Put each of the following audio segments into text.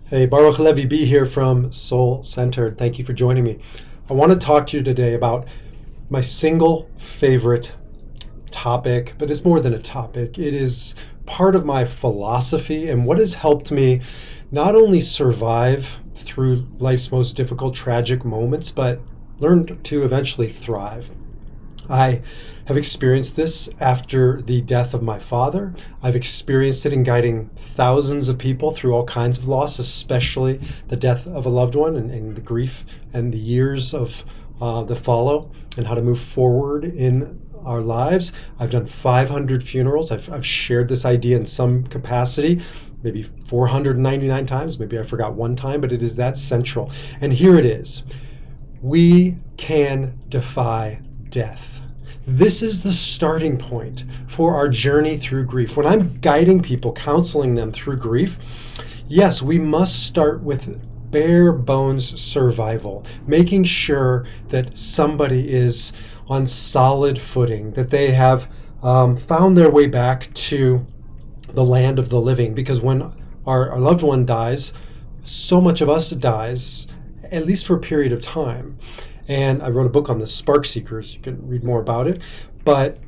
Hey, Baruch Levi B here from Soul Centered. Thank you for joining me. I want to talk to you today about my single favorite topic, but it's more than a topic. It is part of my philosophy and what has helped me not only survive through life's most difficult, tragic moments, but learn to eventually thrive. I have experienced this after the death of my father. I've experienced it in guiding thousands of people through all kinds of loss, especially the death of a loved one and the grief and the years of that follow and how to move forward in our lives. I've done 500 funerals. I've shared this idea in some capacity, maybe 499 times. Maybe I forgot one time, but it is that central. And here it is. We can defy death. This is the starting point for our journey through grief. When I'm guiding people, counseling them through grief, yes, we must start with bare bones survival, making sure that somebody is on solid footing, that they have found their way back to the land of the living. Because when our loved one dies, so much of us dies, at least for a period of time. And I wrote a book on the Spark Seekers. You can read more about it. But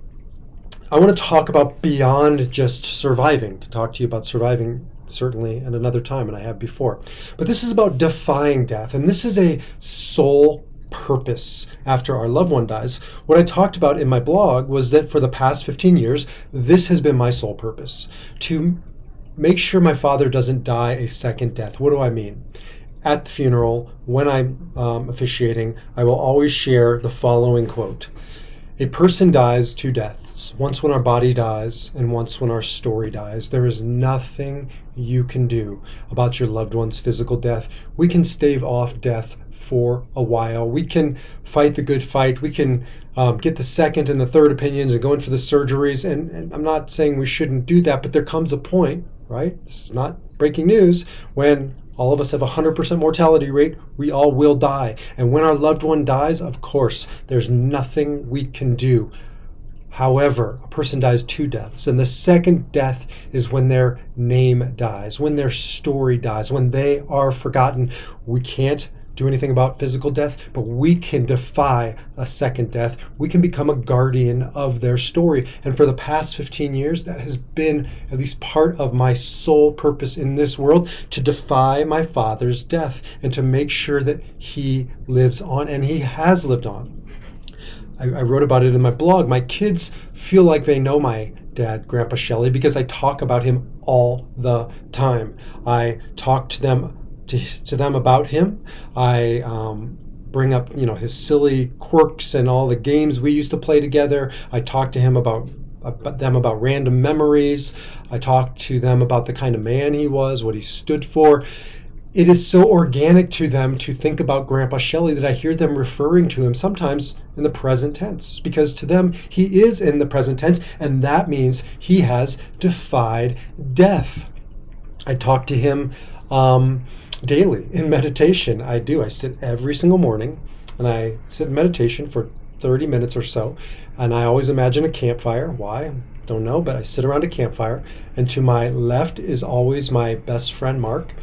I want to talk about beyond just surviving. I can talk to you about surviving certainly at another time, and I have before. But this is about defying death. And this is a soul purpose after our loved one dies. What I talked about in my blog was that for the past 15 years, this has been my soul purpose, to make sure my father doesn't die a second death. What do I mean? At the funeral, when I'm officiating, I will always share the following quote. A person dies two deaths, once when our body dies and once when our story dies. There is nothing you can do about your loved one's physical death. We can stave off death for a while. We can fight the good fight. We can get the second and the third opinions and go in for the surgeries. And I'm not saying we shouldn't do that, but there comes a point, right? This is not breaking news, when all of us have a 100% mortality rate. We all will die. And when our loved one dies, of course, there's nothing we can do. However, a person dies two deaths. And the second death is when their name dies, when their story dies, when they are forgotten. We can't do anything about physical death, but we can defy a second death. We can become a guardian of their story. And for the past 15 years, that has been at least part of my sole purpose in this world, to defy my father's death and to make sure that he lives on, and he has lived on. I wrote about it in my blog. My kids feel like they know my dad, Grandpa Shelley, because I talk about him all the time. I talk to them about him. I bring up, his silly quirks and all the games we used to play together. I talk to him about random memories. I talk to them about the kind of man he was, what he stood for. It is so organic to them to think about Grandpa Shelley that I hear them referring to him sometimes in the present tense, because to them he is in the present tense, and that means he has defied death. I talk to him daily in meditation. I do. I sit every single morning and I sit in meditation for 30 minutes or so. And I always imagine a campfire. Why? Don't know, but I sit around a campfire. And to my left is always my best friend, Mark,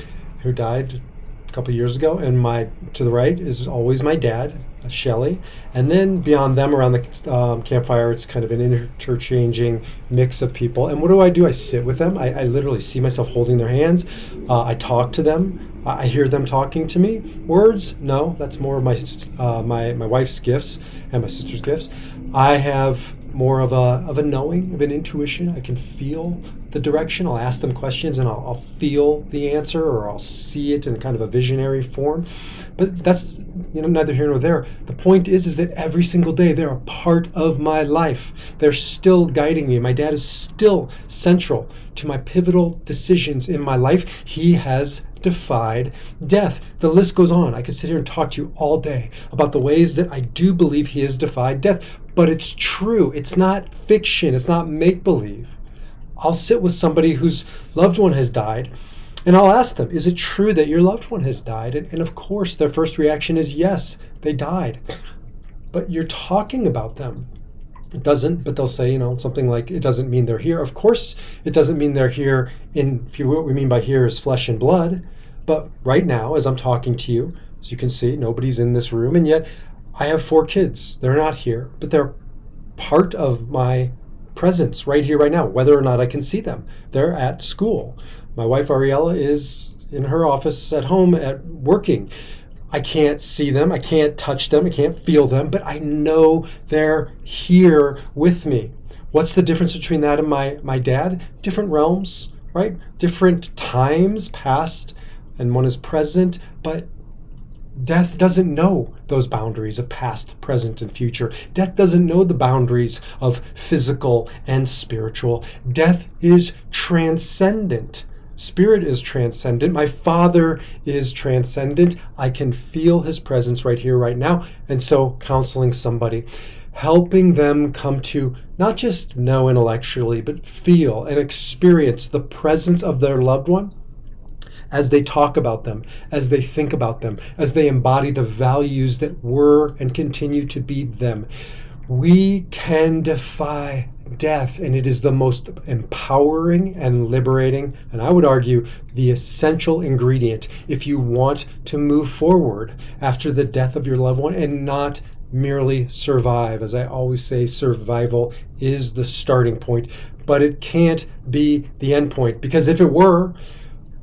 who died a couple of years ago. And to the right is always my dad, Shelley. And then beyond them around the campfire, it's kind of an interchanging mix of people. And what do? I sit with them. I literally see myself holding their hands. I talk to them. I hear them talking to me. Words? No, that's more of my wife's gifts and my sister's gifts. I have more of a knowing, of an intuition. I can feel the direction. I'll ask them questions and I'll feel the answer, or I'll see it in kind of a visionary form. But that's neither here nor there. The point is that every single day they're a part of my life. They're still guiding me. My dad is still central to my pivotal decisions in my life. He has defied death. The list goes on. I could sit here and talk to you all day about the ways that I do believe he has defied death. But it's true. It's not fiction. It's not make-believe. I'll sit with somebody whose loved one has died, and I'll ask them, is it true that your loved one has died? And of course, their first reaction is, yes, they died. But you're talking about them. It doesn't, but they'll say, something like, it doesn't mean they're here. Of course, it doesn't mean they're here what we mean by here is flesh and blood. But right now, as I'm talking to you, as you can see, nobody's in this room, and yet I have 4 kids. They're not here, but they're part of my presence right here, right now, whether or not I can see them. They're at school. My wife Ariella is in her office at home at working. I can't see them, I can't touch them, I can't feel them, but I know they're here with me. What's the difference between that and my dad? Different realms, right? Different times past, and one is present, but death doesn't know those boundaries of past, present, and future. Death doesn't know the boundaries of physical and spiritual. Death is transcendent. Spirit is transcendent. My Father is transcendent. I can feel his presence right here, right now. And so counseling somebody, helping them come to not just know intellectually, but feel and experience the presence of their loved one as they talk about them, as they think about them, as they embody the values that were and continue to be them. We can defy death, and it is the most empowering and liberating, and I would argue the essential ingredient if you want to move forward after the death of your loved one and not merely survive. As I always say, survival is the starting point, but it can't be the end point, because if it were,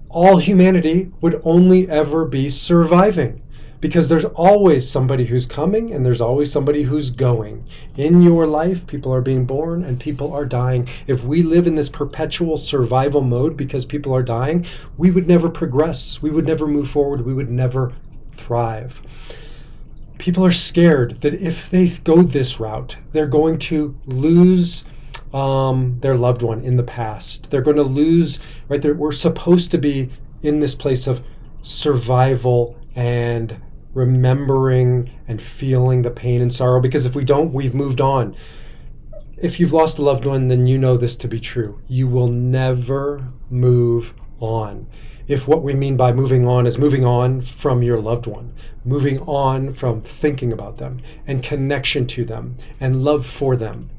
all humanity would only ever be surviving, because there's always somebody who's coming and there's always somebody who's going. In your life, people are being born and people are dying. If we live in this perpetual survival mode because people are dying, we would never progress. We would never move forward. We would never thrive. People are scared that if they go this route, they're going to lose their loved one in the past. They're going to lose, right? We're supposed to be in this place of survival and remembering and feeling the pain and sorrow, because if we don't, we've moved on. If you've lost a loved one, then you know this to be true. You will never move on. If what we mean by moving on is moving on from your loved one, moving on from thinking about them and connection to them and love for them,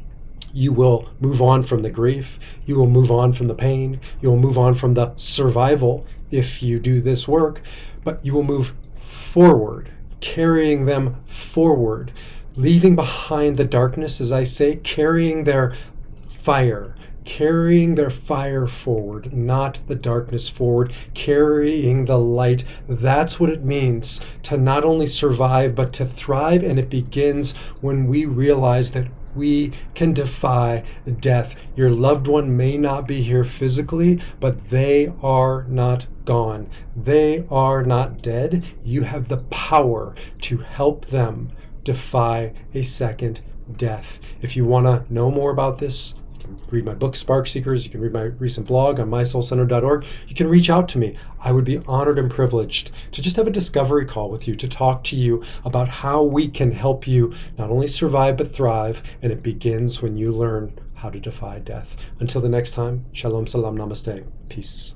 you will move on from the grief, you will move on from the pain, you will move on from the survival if you do this work, but you will move forward, carrying them forward, leaving behind the darkness, as I say, carrying their fire forward, not the darkness forward, carrying the light. That's what it means to not only survive, but to thrive, and it begins when we realize that we can defy death. Your loved one may not be here physically, but they are not gone. They are not dead. You have the power to help them defy a second death. If you want to know more about this, you can read my book, Spark Seekers. You can read my recent blog on mysoulcenter.org. You can reach out to me. I would be honored and privileged to just have a discovery call with you, to talk to you about how we can help you not only survive but thrive. And it begins when you learn how to defy death. Until the next time, shalom, salam, namaste, peace.